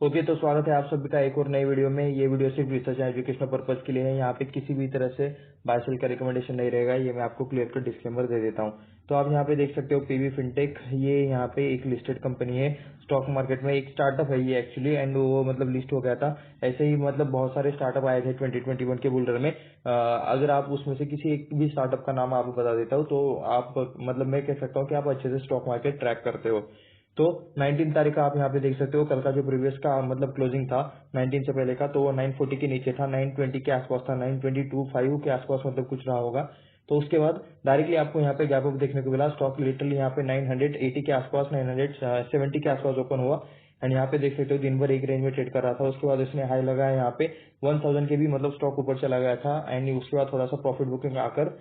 Okay, तो स्वागत है आप सभी का एक और नई वीडियो में। ये वीडियो सिर्फ रिसर्च एंड एजुकेशनल पर्पज के लिए है। यहाँ पे किसी भी तरह से बाय सेल का रिकमेंडेशन नहीं रहेगा, ये मैं आपको क्लियर कट डिस्क्लेमर दे देता हूँ। तो आप यहाँ पे देख सकते हो पीवी फिनटेक, ये यहाँ पे एक लिस्टेड कंपनी है स्टॉक मार्केट में। एक स्टार्टअप है ये एक्चुअली, एंड वो मतलब लिस्ट हो गया था। ऐसे ही मतलब बहुत सारे स्टार्टअप आए थे 2021 के बुल रन में। अगर आप उसमें से किसी एक भी स्टार्टअप का नाम आपको बता देता हूँ तो आप मतलब मैं कह सकता हूँ कि आप अच्छे से स्टॉक मार्केट ट्रैक करते हो। तो 19 तारीख का आप यहाँ पे देख सकते हो, कल का जो प्रीवियस का मतलब क्लोजिंग था 19 से पहले का, तो वो 940 के नीचे था, 920 के आसपास था, 922.5 के आसपास मतलब कुछ रहा होगा। तो उसके बाद डायरेक्टली आपको यहाँ पे गैप अप देखने को मिला। स्टॉक लिटरली यहाँ पे 980 के आसपास, 970 के आसपास ओपन हुआ। एंड यहाँ पे देख सकते हो दिन भर एक रेंज में ट्रेड कर रहा था। उसके बाद इसने हाई लगाया यहाँ पे 1000 के भी मतलब स्टॉक ऊपर चला गया था। एंड उसके बाद थोड़ा सा प्रॉफिट बुकिंग आकर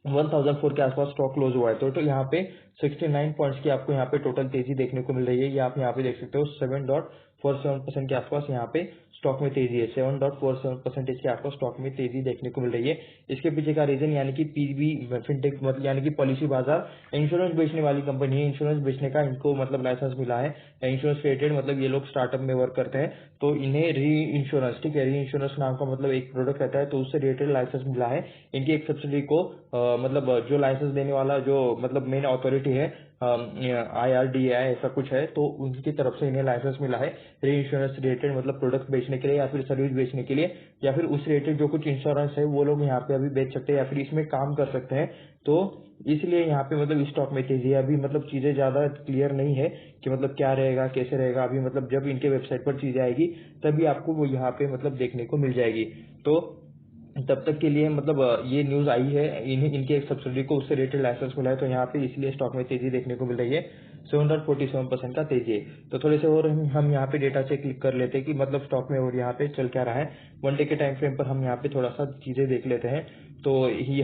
1004 के आसपास स्टॉक क्लोज हुआ है। तो यहाँ पे 69 पॉइंट्स की आपको यहाँ पे टोटल तेजी देखने को मिल रही है। ये आप यहाँ पे देख सकते हो 7.47% के आसपास यहाँ पे स्टॉक में तेजी है। 7.47% के आसपास स्टॉक में तेजी देखने को मिल रही है। इसके पीछे का रीजन यानी कि पीवी फिनटेक मतलब यानी कि पॉलिसी बाजार इंश्योरेंस बेचने वाली कंपनी है। इंश्योरेंस बेचने का इनको मतलब लाइसेंस मिला है। इंश्योरेंस रिलेटेड मतलब ये लोग स्टार्टअप में वर्क करते हैं, तो इन्हें री इंश्योरेंस, ठीक है, री इंश्योरेंस नाम का मतलब एक प्रोडक्ट रहता है, तो उससे रिलेटेड लाइसेंस मिला है। इनकी एक सब्सिडी को मतलब जो लाइसेंस देने वाला जो मतलब मेन अथॉरिटी है IRDAI ऐसा कुछ है, तो उनकी तरफ से इन्हें लाइसेंस मिला है री इंश्योरेंस रिलेटेड मतलब प्रोडक्ट बेचने के लिए या फिर सर्विस बेचने के लिए, या फिर उस रिलेटेड जो कुछ इंश्योरेंस है वो लोग यहाँ पे अभी बेच सकते हैं या फिर इसमें काम कर सकते हैं। तो इसलिए यहाँ पे मतलब स्टॉक में तेजी है। अभी मतलब चीजें ज्यादा क्लियर नहीं है कि मतलब क्या रहेगा कैसे रहेगा। अभी मतलब जब इनके वेबसाइट पर चीजें आएगी तभी आपको वो यहाँ पे मतलब देखने को मिल जाएगी। तो तब तक के लिए मतलब ये न्यूज आई है, इनके एक सब्सिडी को उससे रिलेटेड लाइसेंस मिला है, तो यहाँ पे इसलिए स्टॉक में तेजी देखने को मिल रही है। 7.47% का तेजी है। तो थोड़े से और हम यहाँ पे डेटा से क्लिक कर लेते हैं कि मतलब स्टॉक में और यहाँ पे चल क्या रहा है। वन डे के टाइम फ्रेम पर हम यहाँ पे थोड़ा सा चीजें देख लेते हैं। तो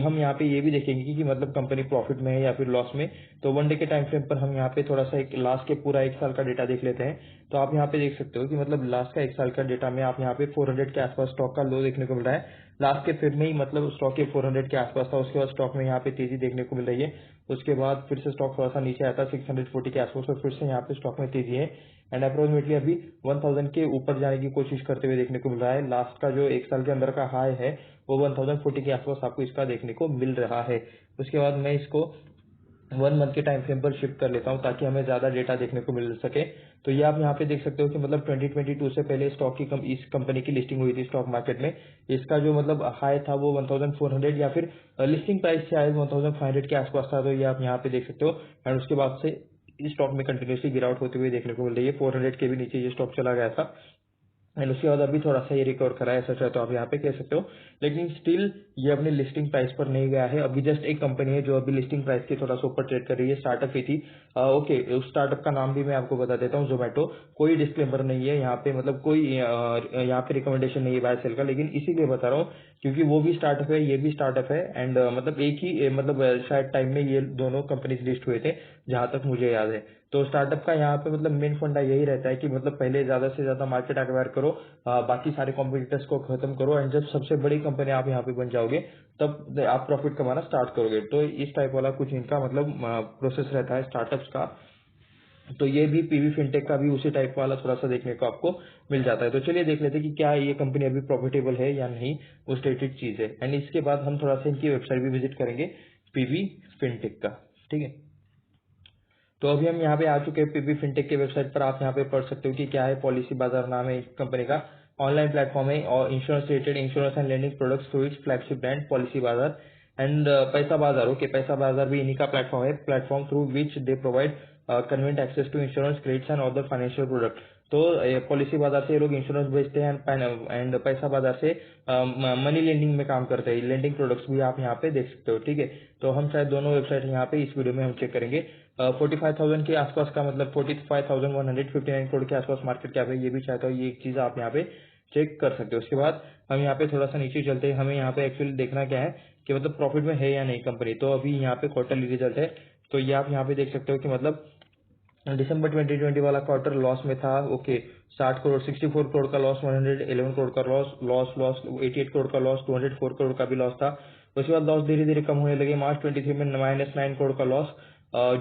हम यहाँ पे ये भी देखेंगे कि मतलब कंपनी प्रॉफिट में है या फिर लॉस में। तो वन डे के टाइम फ्रेम पर हम यहाँ पे थोड़ा सा एक लास्ट के पूरा एक साल का डेटा देख लेते हैं। तो आप यहाँ पे देख सकते हो कि मतलब लास्ट का एक साल का डेटा में आप यहाँ पे 400 के आसपास स्टॉक का लो देखने को मिल रहा है। लास्ट के फिर में ही मतलब स्टॉक के 400 के आसपास था। उसके बाद स्टॉक में यहाँ पे तेजी देखने को मिल रही है। उसके बाद फिर से स्टॉक थोड़ा सा नीचे आया था 640 के आसपास, और फिर से यहाँ पे स्टॉक में तेजी है। एंड अप्रोक्सीमेटली अभी 1000 के ऊपर जाने की कोशिश करते हुए देखने को मिल रहा है। लास्ट का जो एक साल के अंदर का हाई है वो 1040 के आसपास आपको इसका देखने को मिल रहा है। उसके बाद मैं इसको 1 मंथ के टाइम फ्रेम पर शिफ्ट कर लेता हूं ताकि हमें ज्यादा डेटा देखने को मिल सके। तो ये आप यहाँ पे देख सकते हो कि मतलब 2022 से पहले स्टॉक की इस कंपनी की लिस्टिंग हुई थी स्टॉक मार्केट में। इसका जो मतलब हाई था वो 1400 या फिर लिस्टिंग प्राइस शायद 1500 के आसपास था। तो ये आप यहाँ पे देख सकते हो। एंड उसके बाद से इस स्टॉक में कंटिन्यूसली गिरावट होते हुए देखने को मिल रही है। 400 के भी नीचे ये स्टॉक चला गया था। एंड उसके बाद अभी थोड़ा सा ये रिकवर करा है, सच है तो आप यहाँ पे कह सकते हो। लेकिन स्टिल ये अपनी लिस्टिंग प्राइस पर नहीं गया है। अभी जस्ट एक कंपनी है जो अभी लिस्टिंग प्राइस के थोड़ा सा ऊपर ट्रेड कर रही है, स्टार्टअप ही थी। ओके, उस स्टार्टअप का नाम भी मैं आपको बता देता हूँ, जोमेटो। कोई डिस्क्लेमर नहीं है यहाँ पे, मतलब कोई यहाँ पे रिकमेंडेशन नहीं है बाय सेल का, लेकिन इसीलिए बता रहा हूँ क्योंकि वो भी स्टार्टअप है, ये भी स्टार्टअप है। एंड मतलब एक ही मतलब शायद टाइम में ये दोनों कंपनीज लिस्ट हुए थे जहां तक मुझे याद है। तो स्टार्टअप का यहाँ पे मतलब मेन फंडा यही रहता है कि मतलब पहले ज्यादा से ज्यादा मार्केट एक्वायर करो, बाकी सारे कॉम्पिटिटर्स को खत्म करो, एंड जब सबसे बड़ी कंपनी आप यहाँ पे बन जाओगे तब आप प्रॉफिट कमाना स्टार्ट करोगे। तो इस टाइप वाला कुछ इनका मतलब प्रोसेस रहता है स्टार्टअप्स का। तो ये भी पीवी फिनटेक का भी उसी टाइप वाला थोड़ा सा देखने को आपको मिल जाता है। तो चलिए देख लेते हैं कि क्या ये कंपनी अभी प्रॉफिटेबल है या नहीं, वो स्टेटेड चीज है। एंड इसके बाद हम थोड़ा सा इनकी वेबसाइट भी विजिट करेंगे पीवी फिनटेक का, ठीक है। तो अभी हम यहाँ पे आ चुके हैं पीवी फिनटेक के वेबसाइट पर। आप यहाँ पे पढ़ सकते हो कि क्या है। पॉलिसी बाजार नाम है इस कंपनी का, ऑनलाइन प्लेटफॉर्म है और insurance related insurance and lending products through its flagship brand Policybazaar. And Paisabazaar, okay, पैसा बाजार भी इन्हीं का प्लेटफॉर्म है, platform through which they provide convenient access to insurance credits and other financial product. तो Policybazaar से ये लोग इंश्योरेंस बेचते हैं एंड पैसा बाजार से मनी लेंडिंग में काम करते हैं। लेंडिंग प्रोडक्ट्स भी आप यहाँ पे देख सकते हो, ठीक है। तो हम शायद दोनों वेबसाइट यहाँ पे इस वीडियो में हम चेक करेंगे। 45,000 के आसपास का मतलब 45,159 करोड़ के आसपास मार्केट कैप है। ये भी चाहता हूँ, ये एक चीज आप यहाँ पे चेक कर सकते हो। उसके बाद हम यहाँ पे थोड़ा सा नीचे चलते हैं। हमें यहाँ पे एक्चुअली देखना क्या है कि मतलब प्रॉफिट में है या नहीं कंपनी। तो अभी यहाँ पे क्वार्टरली रिजल्ट है, तो ये आप यहाँ पे देख सकते हो कि मतलब दिसंबर 2020 वाला क्वार्टर लॉस में था, ओके। 60 करोड़, 64 करोड़ का लॉस, 111 करोड़ का लॉस, 88 करोड़ का लॉस, 204 करोड़ का भी लॉस था। उसके बाद लॉस धीरे धीरे कम होने लगे। मार्च 23 में -9 करोड़ का लॉस,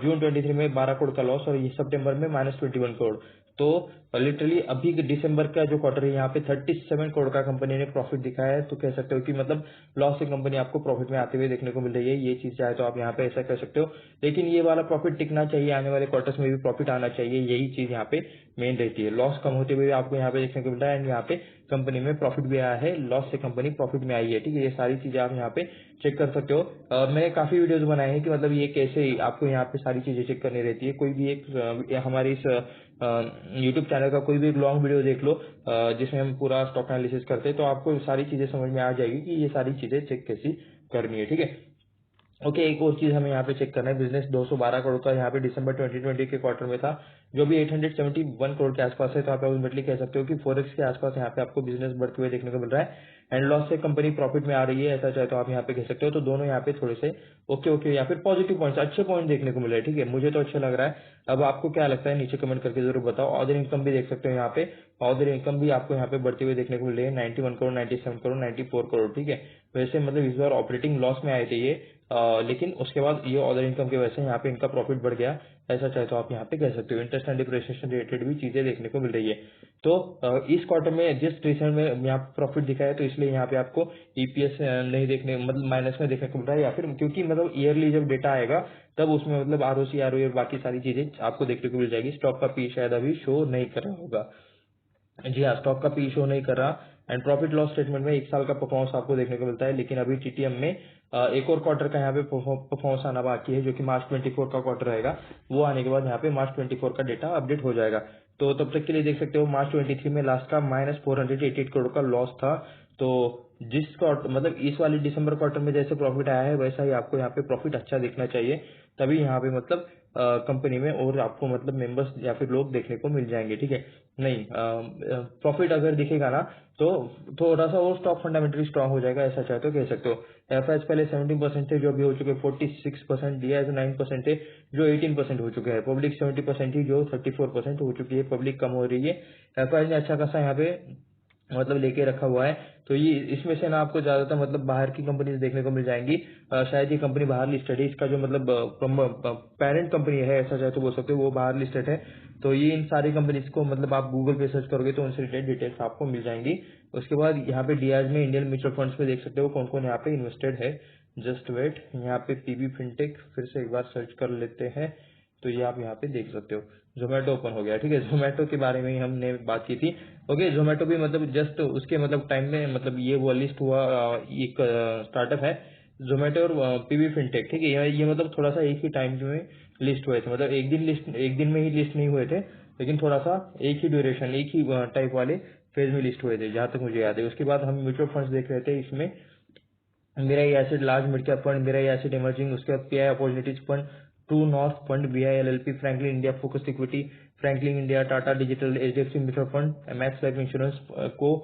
जून 23 में 12 करोड़ का लॉस, और ये सितंबर में -21 करोड़। तो लिटरली अभी दिसंबर का जो क्वार्टर है यहाँ पे 37 करोड़ का कंपनी ने प्रॉफिट दिखाया है। तो कह सकते हो कि मतलब लॉस से कंपनी आपको प्रॉफिट में आते हुए देखने को मिल रही है। ये चीज चाहे तो आप यहाँ पे ऐसा कर सकते हो, लेकिन ये वाला प्रॉफिट टिकना चाहिए, आने वाले क्वार्टर्स में भी प्रॉफिट आना चाहिए, यही चीज यहाँ पे मेन रहती है। लॉस कम होते हुए आपको यहाँ पे देखने को मिल रहा है एंड यहाँ पे कंपनी में प्रॉफिट भी आया है, लॉस से कंपनी प्रॉफिट में आई है। ठीक है, ये सारी चीजें आप यहाँ पे चेक कर सकते हो। मैंने काफी वीडियोस बनाए हैं कि मतलब ये कैसे आपको यहाँ पे सारी चीजें चेक करनी रहती है। कोई भी एक हमारी इस यूट्यूब चैनल का कोई भी एक लॉन्ग वीडियो देख लो जिसमें हम पूरा स्टॉक एनालिसिस करते हैं, तो आपको सारी चीजें समझ में आ जाएगी कि ये सारी चीजें चेक कैसी करनी है। ठीक है, ओके, एक और चीज हमें यहाँ पे चेक करना है। बिजनेस 212 करोड़ का यहाँ पे दिसंबर 2020 के क्वार्टर में था, जो भी 871 करोड़ के आसपास है। तो आप अल्टीमेटली कह सकते हो कि 4x के आसपास यहाँ पे आपको बिजनेस बढ़ते हुए देखने को मिल रहा है एंड लॉस से कंपनी प्रॉफिट में आ रही है, ऐसा चाहे तो आप यहाँ पे कह सकते हो। तो दोनों यहाँ पे थोड़े से ओके या फिर पॉजिटिव पॉइंट्स, अच्छे पॉइंट देखने को मिल रहे हैं। ठीक है, मुझे तो अच्छा लग रहा है। अब आपको क्या लगता है नीचे कमेंट करके जरूर बताओ। ऑर्डर इनकम भी देख सकते हो यहाँ पे, ऑर्डर इनकम भी आपको यहाँ पे बढ़ते हुए देखने को मिल रही है 91 करोड़, 97 करोड़, 94 करोड़। ठीक है, वैसे मतलब इस बार ऑपरेटिंग लॉस में आए थे ये, लेकिन उसके बाद ये ऑर्डर इनकम की वजह से यहाँ पे इनका प्रॉफिट बढ़ गया, ऐसा चाहे तो आप यहाँ पे कह सकते हो। इंटरेस्ट एंड डिप्रिसिएशन रिलेटेड भी चीजें देखने को मिल रही है। तो इस क्वार्टर में जिस रिसेंट में यहाँ प्रॉफिट दिखा है, तो इसलिए यहाँ पे आपको ईपीएस नहीं देखने, मतलब माइनस में देखने को मिल रहा है, या फिर क्योंकि मतलब ईयरली जब डेटा आएगा तब उसमें मतलब आरओसी आरओई और बाकी सारी चीजें आपको देखने को मिल जाएगी। स्टॉक का पी शायद अभी शो नहीं कर रहा होगा। जी हाँ, स्टॉक का पी शो नहीं कर रहा एंड प्रॉफिट लॉस स्टेटमेंट में एक साल का परफॉर्मेंस आपको देखने को मिलता है, लेकिन अभी टीटीएम में एक और क्वार्टर का यहाँ पे परफॉर्मेंस आना बाकी है, जो कि मार्च 24 का क्वार्टर रहेगा। वो आने के बाद यहाँ पे मार्च 24 का डेटा अपडेट हो जाएगा। तो तब तक के लिए देख सकते हो मार्च 23 में लास्ट का -488 करोड़ का लॉस था। तो जिस क्वार्टर मतलब इस वाले दिसंबर क्वार्टर में जैसे प्रॉफिट आया है, वैसा ही आपको यहाँ पे प्रॉफिट अच्छा दिखना चाहिए, तभी यहाँ पे मतलब कंपनी में और आपको मतलब मेंबर्स या फिर लोग देखने को मिल जाएंगे। ठीक है, नहीं प्रॉफिट अगर दिखेगा ना तो थोड़ा सा वो स्टॉक फंडामेंटली स्ट्रांग हो जाएगा, ऐसा चाहे तो कह सकते हो। एफआईएस पहले 17% थे, जो भी हो चुके 46%, डीआईएस 9% थे, जो 18% हो चुके हैं। पब्लिक 70% ही, जो 34% हो चुकी है। पब्लिक कम हो रही है। एफआईएस ने अच्छा खासा यहाँ पे मतलब लेके रखा हुआ है। तो ये इसमें से ना आपको ज्यादातर मतलब बाहर की कंपनीज देखने को मिल जाएंगी। शायद ये कंपनी बाहर लिस्टेड है, इसका जो मतलब पेरेंट कंपनी है, ऐसा चाहे तो बोल सकते हो, वो बाहर लिस्टेड है। तो ये इन सारी कंपनीज को मतलब आप गूगल पे सर्च करोगे तो उनसे रिलेटेड डिटेल्स आपको मिल जाएंगी। उसके बाद यहाँ पे डीआईएस में इंडियन म्यूचुअल फंड्स में देख सकते हो कौन कौन यहाँ पे इन्वेस्टेड है। जस्ट वेट, यहाँ पे पीबी फिनटेक फिर से एक बार सर्च कर लेते हैं, तो ये आप यहाँ पे देख सकते हो। जोमेटो ओपन हो गया। ठीक है, जोमेटो के बारे में ही हमने बात की थी। ओके, जोमेटो भी मतलब जस्ट उसके मतलब टाइम में मतलब ये वो लिस्ट हुआ एक स्टार्टअप है जोमेटो और पीबी फिनटेक। ठीक है, ये मतलब थोड़ा सा एक ही टाइम में लिस्ट हुए थे, मतलब एक दिन में ही लिस्ट नहीं हुए थे, लेकिन थोड़ा सा एक ही ड्यूरेशन, एक ही टाइप वाले फेज में लिस्ट हुए थे, जहां तक मुझे याद है। उसके बाद हम म्यूचुअल फंड्स देख रहे थे, इसमें मेरा ये asset large mid cap fund, मेरा ये एसेट इमर्जिंग, उसके बाद pi opportunities fund, true north fund, BI LLP, Franklin India focused equity, Franklin India, Tata digital, HDFC mutual fund, max life insurance को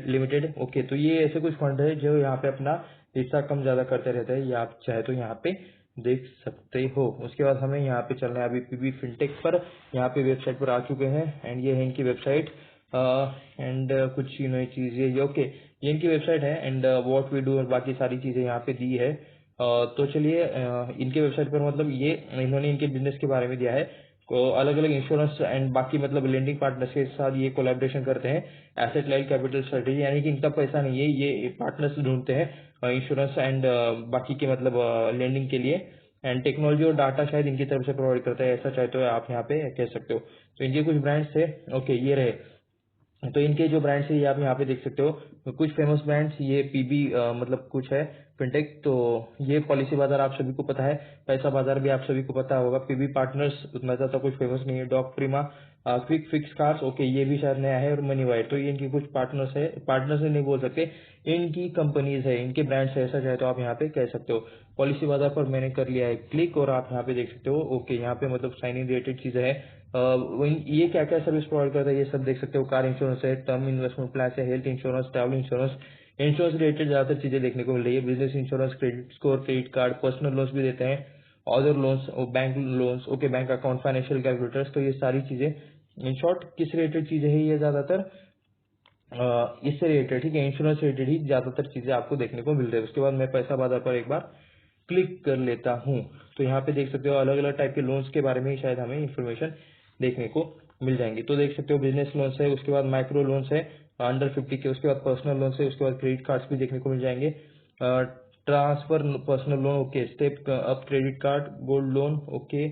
लिमिटेड। ओके, तो ये ऐसे कुछ फंड है जो यहाँ पे अपना हिस्सा कम ज्यादा करते रहते हैं, ये आप चाहे तो यहाँ पे देख सकते हो। उसके बाद हमें यहाँ पे चलना है अभी पीबी फिनटेक पर। यहाँ पे वेबसाइट पर आ चुके हैं एंड ये है इनकी वेबसाइट एंड कुछ नई चीजें। ओके, ये इनकी वेबसाइट है एंड व्हाट वी डू और बाकी सारी चीजें यहाँ पे दी है। तो चलिए इनके वेबसाइट पर मतलब ये इन्होंने इनके बिजनेस के बारे में दिया है। अलग अलग इंश्योरेंस एंड बाकी मतलब लेंडिंग पार्टनर्स के साथ ये कोलैबोरेशन करते हैं। एसेट लाइट कैपिटल स्ट्रेटेजी, यानी कि इनका पैसा नहीं है, ये पार्टनर्स ढूंढते हैं इंश्योरेंस एंड बाकी के मतलब लेंडिंग के लिए। एंड टेक्नोलॉजी और डाटा शायद इनकी तरफ से प्रोवाइड करता है, ऐसा चाहे तो आप यहाँ पे कह सकते हो। तो इनके कुछ ब्रांड्स थे। ओके, ये रहे। तो इनके जो ब्रांड्स है ये आप यहाँ पे देख सकते हो। कुछ फेमस ब्रांड्स, ये पीबी मतलब कुछ है फिनटेक, तो ये पॉलिसी बाजार आप सभी को पता है, पैसा बाजार भी आप सभी को पता होगा। पीबी पार्टनर्स उतना ज्यादा कुछ फेमस नहीं है। डॉक प्रीमा, क्विक फिक्स कार्स, ओके ये भी शायद नया है। और मनी वाइड, तो ये इनकी कुछ पार्टनर्स है, पार्टनर्स नहीं बोल सकते, इनकी कंपनीज है, इनके ब्रांड्स है, ऐसा चाहे तो आप यहाँ पे कह सकते हो। पॉलिसी बाजार पर मैंने कर लिया है क्लिक और आप यहाँ पे देख सकते हो। ओके, यहाँ पे मतलब साइन इन रिलेटेड चीजें है। ये क्या क्या सर्विस प्रोवाइड करता है ये सब देख सकते हो। कार इंश्योरेंस है, टर्म इन्वेस्टमेंट प्लान है, health insurance, travel insurance, insurance related ज्यादातर चीजें देखने को मिल रही है। Business insurance, credit score, credit card, personal loans भी देते हैं, other loans, bank loans, okay bank account, financial calculators. तो ये सारी चीजें इन शॉर्ट किस रिलेटेड चीजें है ये ज्यादातर इससे रिलेटेड। ठीक है, इंश्योरेंस रिलेटेड ही ज्यादातर चीजें आपको देखने को मिल रही है। उसके बाद मैं पैसा बाजार पर एक बार क्लिक कर लेता हूँ, तो यहाँ पे देख सकते हो अलग अलग टाइप के लोन्स के बारे में ही शायद हमें इन्फॉर्मेशन देखने को मिल जाएंगे। तो देख सकते हो बिजनेस लोन्स है, उसके बाद माइक्रो लोन्स है अंडर 50 के, उसके बाद पर्सनल लोन्स है, उसके बाद क्रेडिट कार्ड्स भी देखने को मिल जाएंगे, transfer personal loan, okay, step up credit card, gold loan, okay.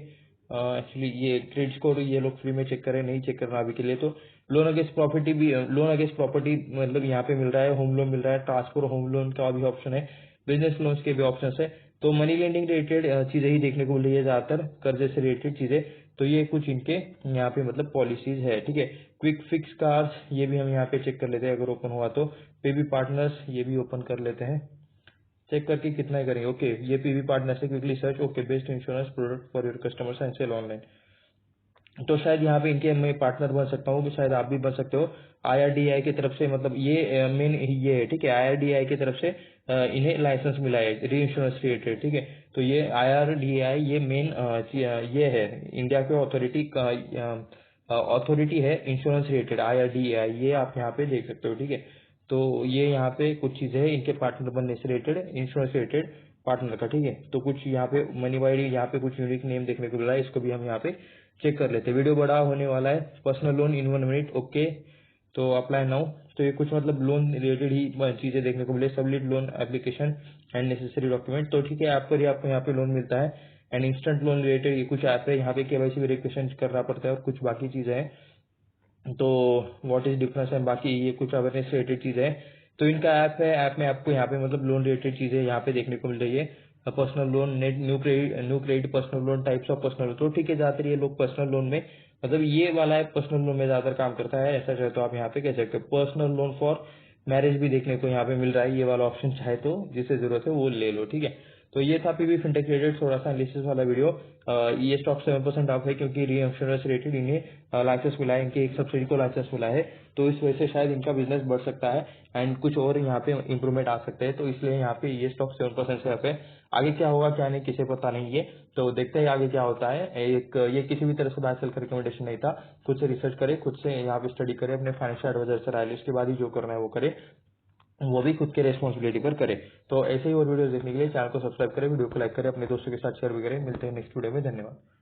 Actually ये क्रेडिट स्कोर ये लोग फ्री में चेक करें, नहीं चेक करना अभी के लिए। तो लोन अगेंस्ट प्रॉपर्टी भी, लोन अगेंस्ट प्रॉपर्टी मतलब यहाँ पे मिल रहा है, होम लोन मिल रहा है, ट्रांसफर होम लोन का भी ऑप्शन है, बिजनेस लोन्स के भी ऑप्शन है। तो मनी लेंडिंग रिलेटेड चीजें ही देखने को मिल रही है ज्यादातर, कर्जे से रिलेटेड चीजें। तो ये कुछ इनके यहाँ पे मतलब पॉलिसीज है, ठीक है। क्विक फिक्स कार्स ये भी हम यहाँ पे चेक कर लेते हैं अगर ओपन हुआ तो। पीबी पार्टनर्स ये भी ओपन कर लेते हैं, चेक करके कितना ही करेंगे। ओके, ये पीवी पार्टनर से quickly search, okay, best insurance product for your customers and sell online. तो शायद यहाँ पे इनके मैं पार्टनर बन सकता हूँ, शायद आप भी बन सकते हो। आईआरडीआई की तरफ से, मतलब ये मेन ये है, ठीक है, आईआरडीआई की तरफ से इन्हें लाइसेंस मिला है री इंश्योरेंस रिलेटेड, ठीक है। तो ये आईआरडीआई ये मेन ये है इंडिया के अथॉरिटी है इंश्योरेंस रिलेटेड, आईआरडीआई, ये आप यहाँ पे देख सकते हो, ठीक है। तो ये यहाँ पे कुछ चीजें है इनके पार्टनर बनने से रिलेटेड, इंश्योरेंस रिलेटेड पार्टनर का, ठीक है। तो कुछ यहाँ पे मनी वाइड यहाँ पे कुछ यूनिक नेम देखने को मिल रहा है, इसको भी हम यहाँ पे चेक कर लेते हैं। वीडियो बड़ा होने वाला है। Personal loan in 1 minute, okay, तो अप्लाई नाउ। तो ये कुछ मतलब लोन रिलेटेड ही चीजें देखने को मिले, submit loan application and necessary document. तो ठीक है, ऐप पर ही आपको यहाँ पे लोन मिलता है। एंड इंस्टेंट लोन रिलेटेड ये कुछ ऐप है, यहाँ पे केवाईसी वेरिफिकेशन करना पड़ता है और कुछ बाकी चीजें हैं। तो व्हाट इज डिफरेंस है, बाकी ये कुछ अवेयरनेस रिलेटेड चीजें हैं। तो इनका ऐप है, ऐप में आपको यहाँ पे मतलब लोन रिलेटेड चीजें यहाँ पे देखने को मिल रही है। Personal loan, net new credit personal loan, types of personal loan. तो ठीक है, ज्यादातर ये लोग पर्सनल लोन में मतलब ये वाला है पर्सनल लोन में ज्यादातर काम करता है, ऐसा चाहे तो आप यहाँ पे कह सकते हो। पर्सनल लोन फॉर मैरिज भी देखने को यहाँ पे मिल रहा है, ये वाला ऑप्शन चाहे तो जिसे जरूरत है वो ले लो, ठीक है। तो ये था पीवी फिनटेक रिलेटेड थोड़ा सा एनालिसिस वाला वीडियो। ये स्टॉक 7% ऑफ है क्योंकि री इंश्योरेंस रिलेटेड इन्हें लाइसेंस मिला है, इनके एक सब्सिडी को लाइसेंस मिला है। तो इस वजह से शायद इनका बिजनेस बढ़ सकता है एंड कुछ और यहाँ पे इम्प्रूवमेंट आ सकते हैं। तो इसलिए यहाँ पे ये स्टॉक 7% से अप है। आगे क्या होगा क्या नहीं किसे पता नहीं है, तो देखते हैं आगे क्या होता है। एक ये किसी भी तरह से बाय सेल का रिकमेंडेशन नहीं था, खुद से रिसर्च करे, खुद से यहाँ पे स्टडी करे, अपने फाइनेंशियल एडवाइजर से राय ले, उसके बाद ही जो करना है वो करे, वो भी खुद के रेस्पॉन्सिबिलिटी पर करे। तो ऐसे ही और वीडियो देखने के लिए चैनल को सब्सक्राइब करें, वीडियो को लाइक करें, अपने दोस्तों के साथ शेयर भी करें। मिलते हैं नेक्स्ट वीडियो में, धन्यवाद।